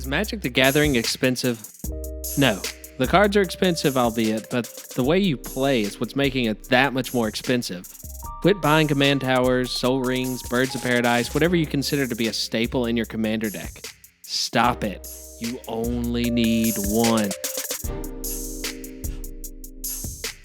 Is Magic the Gathering expensive? No. The cards are expensive, albeit, but the way you play is what's making it that much more expensive. Quit buying command towers, soul rings, birds of paradise, whatever you consider to be a staple in your commander deck. Stop it. You only need one.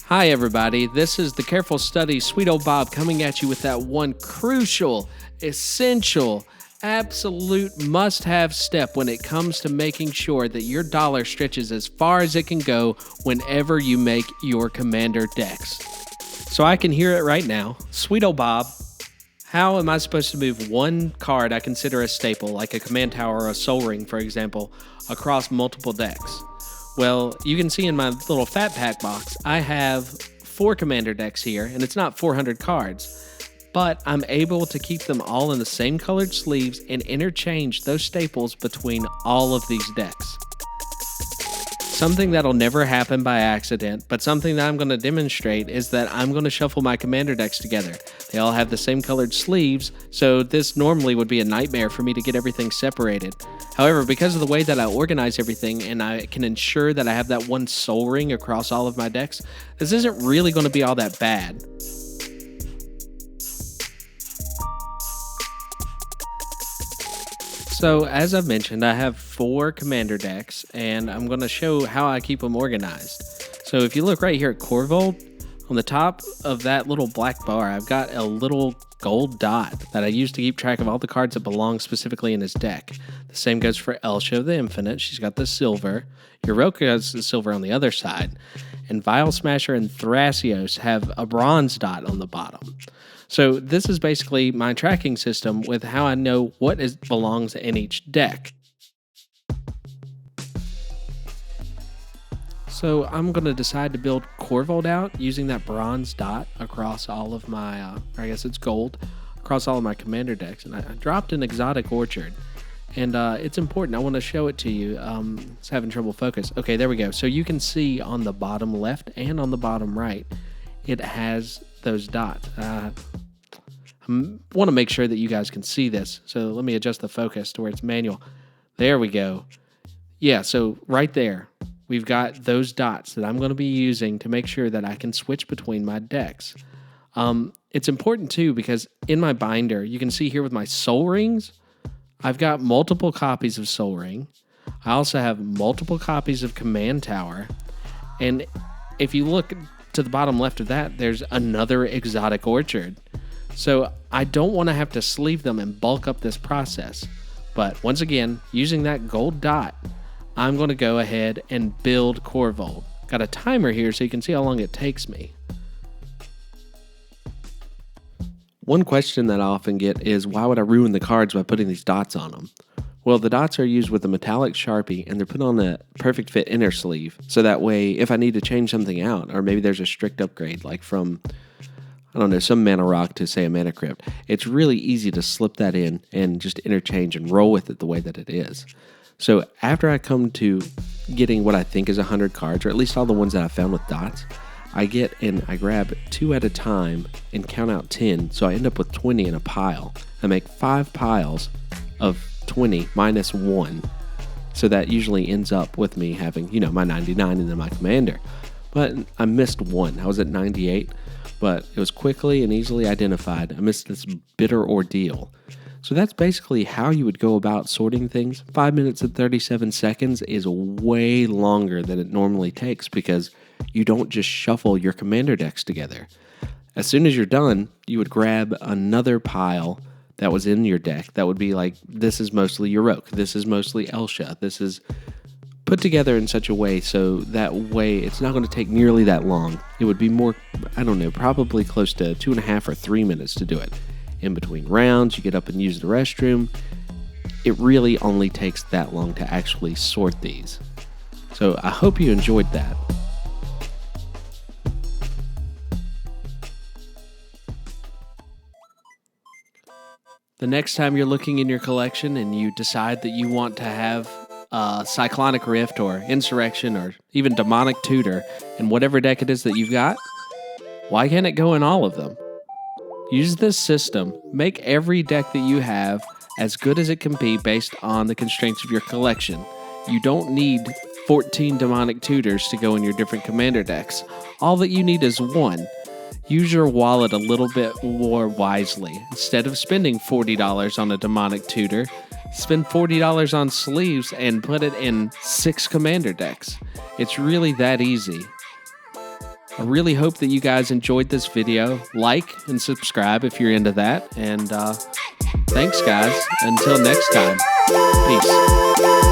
Hi everybody, this is the Careful Study Sweet Old Bob coming at you with that one crucial, essential, absolute must-have step when it comes to making sure that your dollar stretches as far as it can go whenever you make your commander decks. So I can hear it right now. Sweet old Bob, how am I supposed to move one card I consider a staple, like a command tower or a soul ring, for example, across multiple decks? Well, you can see in my little fat pack box, I have 4 commander decks here, and it's not 400 cards. But I'm able to keep them all in the same colored sleeves and interchange those staples between all of these decks. Something that'll never happen by accident, but something that I'm going to demonstrate is that I'm going to shuffle my commander decks together. They all have the same colored sleeves, so this normally would be a nightmare for me to get everything separated. However, because of the way that I organize everything and I can ensure that I have that one soul ring across all of my decks, this isn't really going to be all that bad. So, as I've mentioned, I have 4 commander decks, and I'm going to show how I keep them organized. So, if you look right here at Corvold, on the top of that little black bar, I've got a little gold dot that I use to keep track of all the cards that belong specifically in his deck. The same goes for Elsha the Infinite. She's got the silver. Europa has the silver on the other side. And Vial Smasher and Thrasios have a bronze dot on the bottom. So this is basically my tracking system with how I know what belongs in each deck. So I'm going to decide to build Corvold out using that bronze dot across all of my, or I guess it's gold, across all of my commander decks. And I dropped an Exotic Orchard. And it's important. I want to show it to you. It's having trouble focus. Okay, there we go. So you can see on the bottom left and on the bottom right, it has those dots. I want to make sure that you guys can see this. So let me adjust the focus to where it's manual. There we go. Yeah, so right there, we've got those dots that I'm going to be using to make sure that I can switch between my decks. It's important too because in my binder, you can see here with my soul rings, I've got multiple copies of Soul Ring. I also have multiple copies of Command Tower. And if you look to the bottom left of that, there's another Exotic Orchard. So I don't want to have to sleeve them and bulk up this process. But once again, using that gold dot, I'm going to go ahead and build Corvold. Got a timer here so you can see how long it takes me. One question that I often get is, why would I ruin the cards by putting these dots on them? Well, the dots are used with a metallic Sharpie, and they're put on a perfect fit inner sleeve. So that way, if I need to change something out, or maybe there's a strict upgrade, like from, I don't know, some mana rock to, say, a mana crypt, it's really easy to slip that in and just interchange and roll with it the way that it is. So after I come to getting what I think is 100 cards, or at least all the ones that I found with dots, I get and I grab 2 at a time and count out 10, so I end up with 20 in a pile. I make 5 piles of 20 minus 1, so that usually ends up with me having, my 99 and then my commander. But I missed 1. I was at 98, but it was quickly and easily identified. I missed this bitter ordeal. So that's basically how you would go about sorting things. 5 minutes and 37 seconds is way longer than it normally takes because you don't just shuffle your commander decks together. As soon as you're done, you would grab another pile that was in your deck. That would be like, this is mostly Europa, this is mostly Elsha, this is put together in such a way so that way it's not going to take nearly that long. It would be more, probably close to 2.5 or 3 minutes to do it. In between rounds, you get up and use the restroom. It really only takes that long to actually sort these. So I hope you enjoyed that. The next time you're looking in your collection and you decide that you want to have Cyclonic Rift or Insurrection or even Demonic Tutor in whatever deck it is that you've got, why can't it go in all of them? Use this system. Make every deck that you have as good as it can be based on the constraints of your collection. You don't need 14 demonic tutors to go in your different commander decks. All that you need is one. Use your wallet a little bit more wisely. Instead of spending $40 on a demonic tutor, spend $40 on sleeves and put it in 6 commander decks. It's really that easy. I really hope that you guys enjoyed this video. Like and subscribe if you're into that. And thanks, guys. Until next time. Peace.